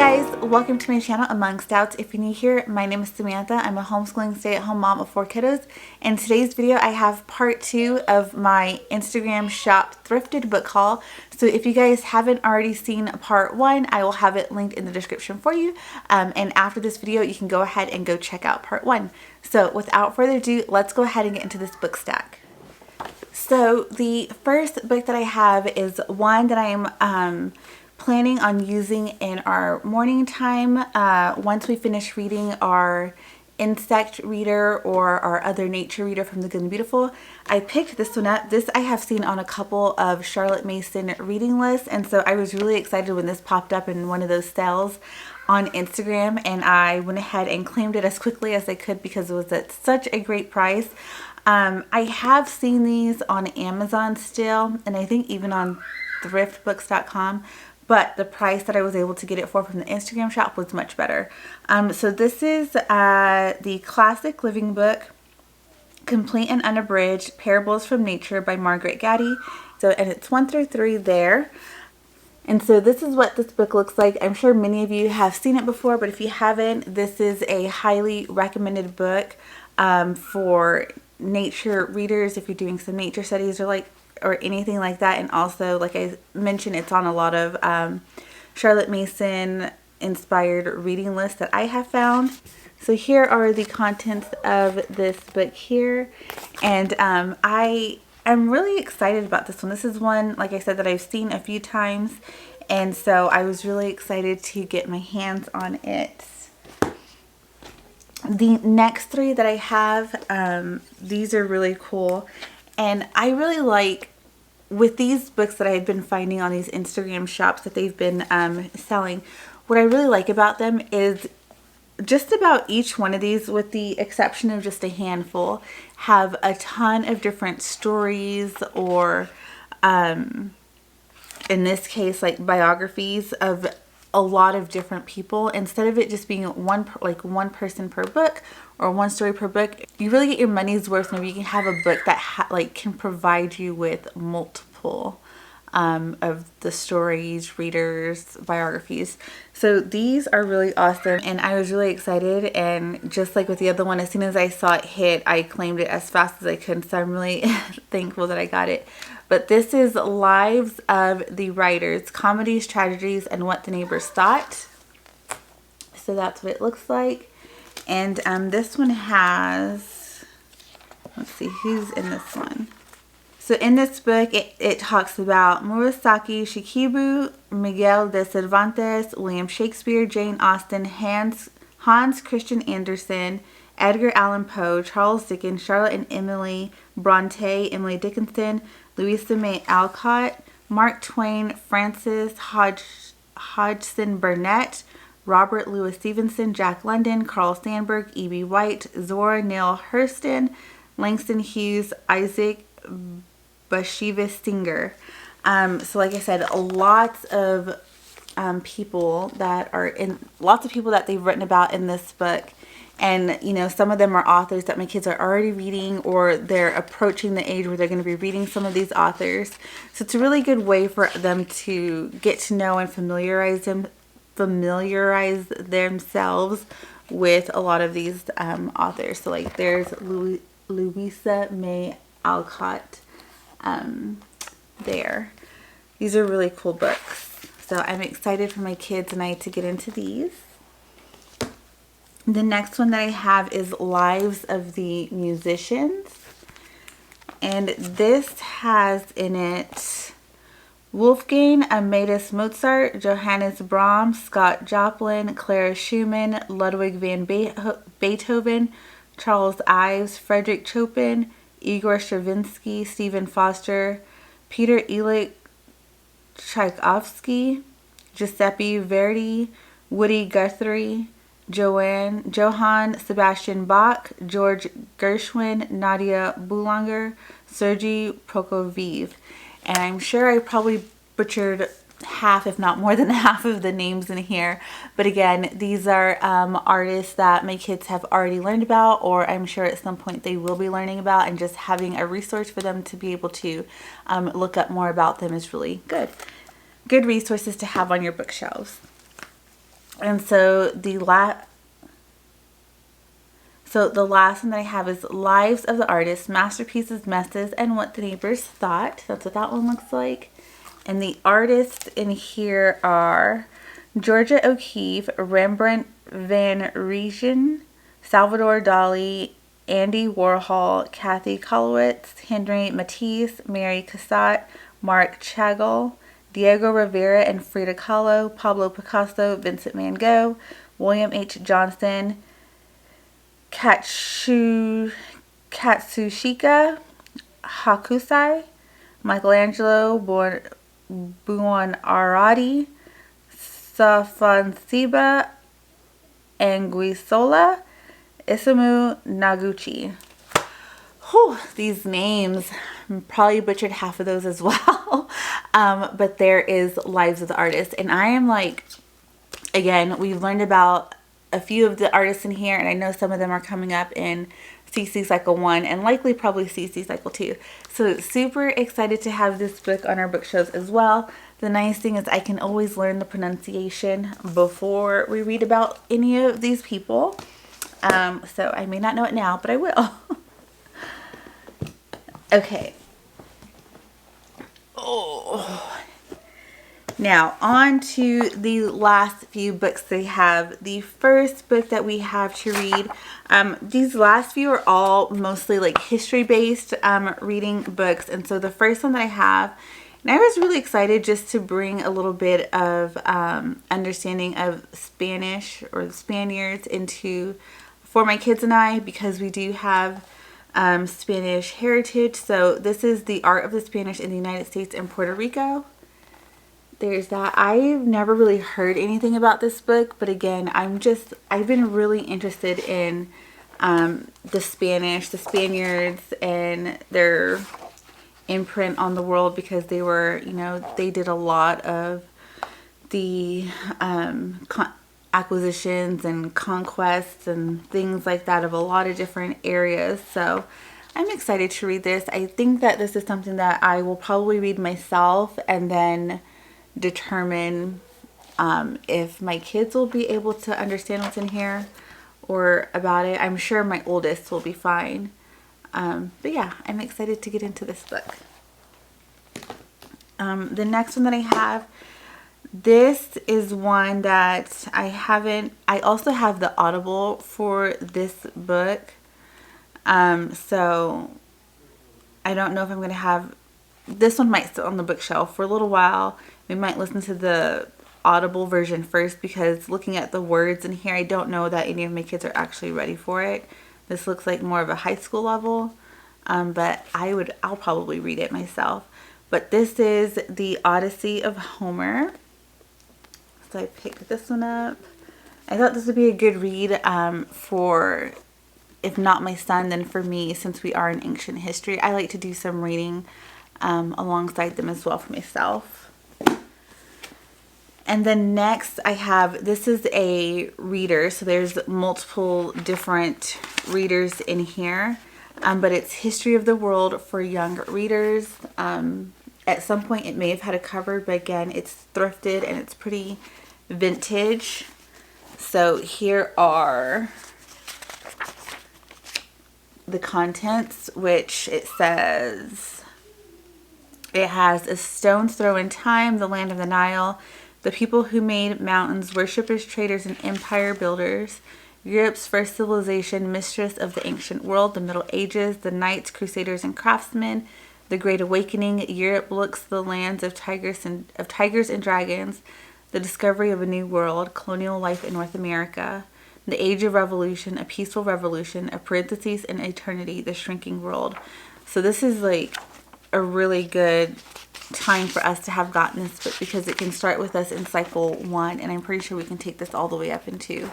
guys, welcome to my channel Among Stouts. If you're new here, my name is Samantha. I'm a homeschooling stay-at-home mom of 4 kiddos. In today's video, I have part 2 of my Instagram shop thrifted book haul. So if you guys haven't already seen part 1, I will have it linked in the description for you. And after this video, you can go ahead and go check out part 1. So without further ado, let's go ahead and get into this book stack. So the first book that I have is one that I am planning on using in our morning time once we finish reading our insect reader or our other nature reader from the Good and Beautiful. I picked this one up. This I have seen on a couple of Charlotte Mason reading lists, and so I was really excited when this popped up in one of those sales on Instagram, and I went ahead and claimed it as quickly as I could because it was at such a great price. I have seen these on Amazon still, and I think even on thriftbooks.com, but the price that I was able to get it for from the Instagram shop was much better. So this is the Classic Living Book, Complete and Unabridged, Parables from Nature by Margaret Gatty. So, and it's 1 through 3 there. And so this is what this book looks like. I'm sure many of you have seen it before, but if you haven't, this is a highly recommended book for nature readers if you're doing some nature studies or anything like that. And also, like I mentioned, it's on a lot of Charlotte Mason inspired reading lists that I have found. So here are the contents of this book here, and I am really excited about this one. This is one, like I said, that I've seen a few times, and so I was really excited to get my hands on it. The next 3 that I have, these are really cool. And I really like, with these books that I've been finding on these Instagram shops that they've been selling, what I really like about them is just about each one of these, with the exception of just a handful, have a ton of different stories or, in this case, like biographies of a lot of different people. Instead of it just being one person per book or one story per book, you really get your money's worth whenever you can have a book that can provide you with multiple of the stories, readers, biographies. So these are really awesome, and I was really excited, and just like with the other one, as soon as I saw it hit, I claimed it as fast as I could, so I'm really thankful that I got it. But this is Lives of the Writers, Comedies, Tragedies, and What the Neighbors Thought. So that's what it looks like. And this one has, let's see, who's in this one? So in this book, it talks about Murasaki Shikibu, Miguel de Cervantes, William Shakespeare, Jane Austen, Hans Christian Andersen, Edgar Allan Poe, Charles Dickens, Charlotte and Emily Bronte, Emily Dickinson, Louisa May Alcott, Mark Twain, Frances Hodgson Burnett, Robert Louis Stevenson, Jack London, Carl Sandburg, E.B. White, Zora Neale Hurston, Langston Hughes, Isaac Bashevis Singer. So like I said, lots of people that they've written about in this book. And, you know, some of them are authors that my kids are already reading, or they're approaching the age where they're going to be reading some of these authors. So it's a really good way for them to get to know and familiarize themselves with a lot of these authors. So like there's Louisa May Alcott there. These are really cool books. So I'm excited for my kids and I to get into these. The next one that I have is Lives of the Musicians, and this has in it Wolfgang Amadeus Mozart, Johannes Brahms, Scott Joplin, Clara Schumann, Ludwig van Beethoven, Charles Ives, Frederick Chopin, Igor Stravinsky, Stephen Foster, Peter Elik Tchaikovsky, Giuseppe Verdi, Woody Guthrie, Johann Sebastian Bach, George Gershwin, Nadia Boulanger, Sergei Prokofiev. And I'm sure I probably butchered half, if not more than half, of the names in here. But again, these are artists that my kids have already learned about, or I'm sure at some point they will be learning about, and just having a resource for them to be able to look up more about them is really good. Good resources to have on your bookshelves. And so the last one that I have is Lives of the Artists, Masterpieces, Messes, and What the Neighbors Thought. That's what that one looks like. And the artists in here are Georgia O'Keeffe, Rembrandt van Rijn, Salvador Dali, Andy Warhol, Kathy Kolowitz, Henry Matisse, Mary Cassatt, Mark Chagall, Diego Rivera and Frida Kahlo, Pablo Picasso, Vincent van Gogh, William H. Johnson, Katsushika Hakusai, Michelangelo Buonarroti, Safansiba Anguissola, Isamu Noguchi. Whew, these names, probably butchered half of those as well. But there is Lives of the Artists. And I am like, again, we've learned about a few of the artists in here, and I know some of them are coming up in CC Cycle 1 and likely probably CC Cycle 2. So super excited to have this book on our bookshelves as well. The nice thing is I can always learn the pronunciation before we read about any of these people. So I may not know it now, but I will. Okay. Oh. Now, on to the last few books they have. The first book that we have to read, these last few are all mostly like history-based reading books. And so the first one that I have, and I was really excited just to bring a little bit of understanding of Spanish or the Spaniards into for my kids and I, because we do have Spanish heritage. So this is The Art of the Spanish in the United States and Puerto Rico. There's that. I've never really heard anything about this book, but again, I've been really interested in the Spaniards and their imprint on the world, because they were, they did a lot of the acquisitions and conquests and things like that of a lot of different areas. So I'm excited to read this. I think that this is something that I will probably read myself and then determine if my kids will be able to understand what's in here or about it. I'm sure my oldest will be fine. But yeah, I'm excited to get into this book. The next one that I have, this is one that I also have the Audible for this book. So I don't know if I'm going to have, this one might sit on the bookshelf for a little while. We might listen to the Audible version first, because looking at the words in here, I don't know that any of my kids are actually ready for it. This looks like more of a high school level, but I'll probably read it myself. But this is the Odyssey of Homer. So I picked this one up. I thought this would be a good read for, if not my son, then for me, since we are in ancient history. I like to do some reading alongside them as well for myself. And then next I have, this is a reader, so there's multiple different readers in here, but it's History of the World for young readers. At some point it may have had a cover, but again, it's thrifted and it's pretty vintage. So here are the contents, which it says, it has A Stone's Throw in Time, The Land of the Nile, The People Who Made Mountains, Worshippers, Traders, and Empire Builders, Europe's First Civilization, Mistress of the Ancient World, The Middle Ages, The Knights, Crusaders, and Craftsmen, The Great Awakening, Europe Looks the Lands of Tigers and Dragons, The Discovery of a New World, Colonial Life in North America, The Age of Revolution, A Peaceful Revolution, A Parenthesis in Eternity, The Shrinking World. So this is like a really good time for us to have gotten this book, because it can start with us in cycle 1, and I'm pretty sure we can take this all the way up into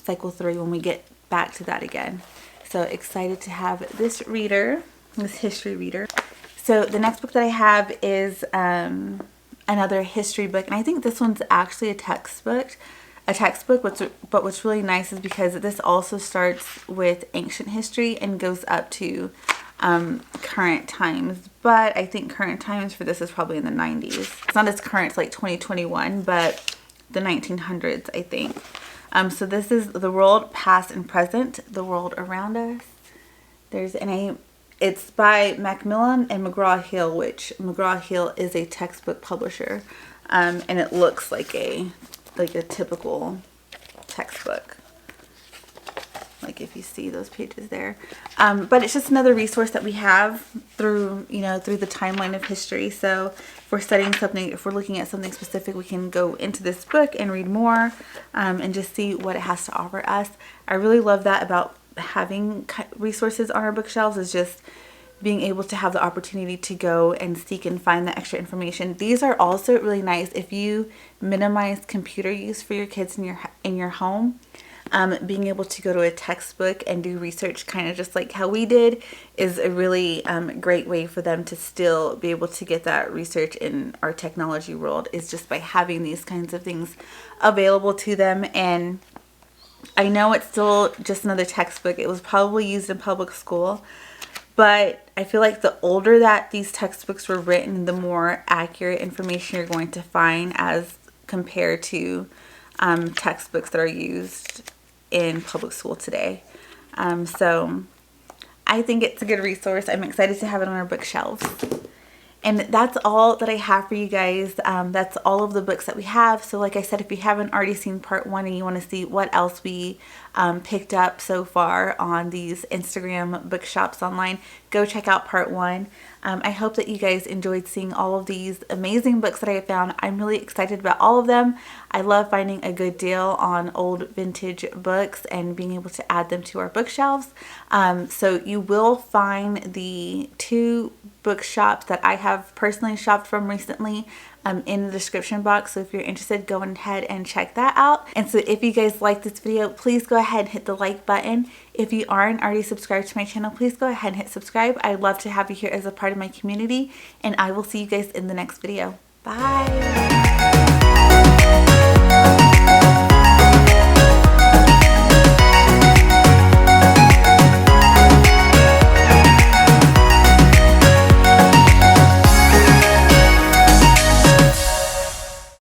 cycle 3 when we get back to that again. So excited to have this reader, this history reader. So the next book that I have is another history book, and I think this one's actually a textbook. But what's really nice is because this also starts with ancient history and goes up to current times, but I think current times for this is probably in the 90s. It's not as current, it's like 2021, but the 1900s, I think. So this is The World Past and Present, The World Around Us. It's by Macmillan and McGraw-Hill, which McGraw-Hill is a textbook publisher. And it looks like a typical textbook. Like if you see those pages there. But it's just another resource that we have through the timeline of history. So if we're studying something, if we're looking at something specific, we can go into this book and read more and just see what it has to offer us. I really love that about having resources on our bookshelves, is just being able to have the opportunity to go and seek and find the extra information. These are also really nice if you minimize computer use for your kids in your home. Being able to go to a textbook and do research kind of just like how we did is a really great way for them to still be able to get that research in our technology world, is just by having these kinds of things available to them. And I know it's still just another textbook. It was probably used in public school, but I feel like the older that these textbooks were written, the more accurate information you're going to find as compared to textbooks that are used in public school today. So I think it's a good resource. I'm excited to have it on our bookshelves. And that's all that I have for you guys. That's all of the books that we have. So like I said, if you haven't already seen part 1 and you want to see what else we picked up so far on these Instagram bookshops online, go check out part 1. I hope that you guys enjoyed seeing all of these amazing books that I have found. I'm really excited about all of them. I love finding a good deal on old vintage books and being able to add them to our bookshelves. So you will find the 2 bookshops that I have personally shopped from recently in the description box. So if you're interested, go ahead and check that out. And so if you guys like this video, please go ahead and hit the like button. If you aren't already subscribed to my channel, please go ahead and hit subscribe. I'd love to have you here as a part of my community, and I will see you guys in the next video. Bye.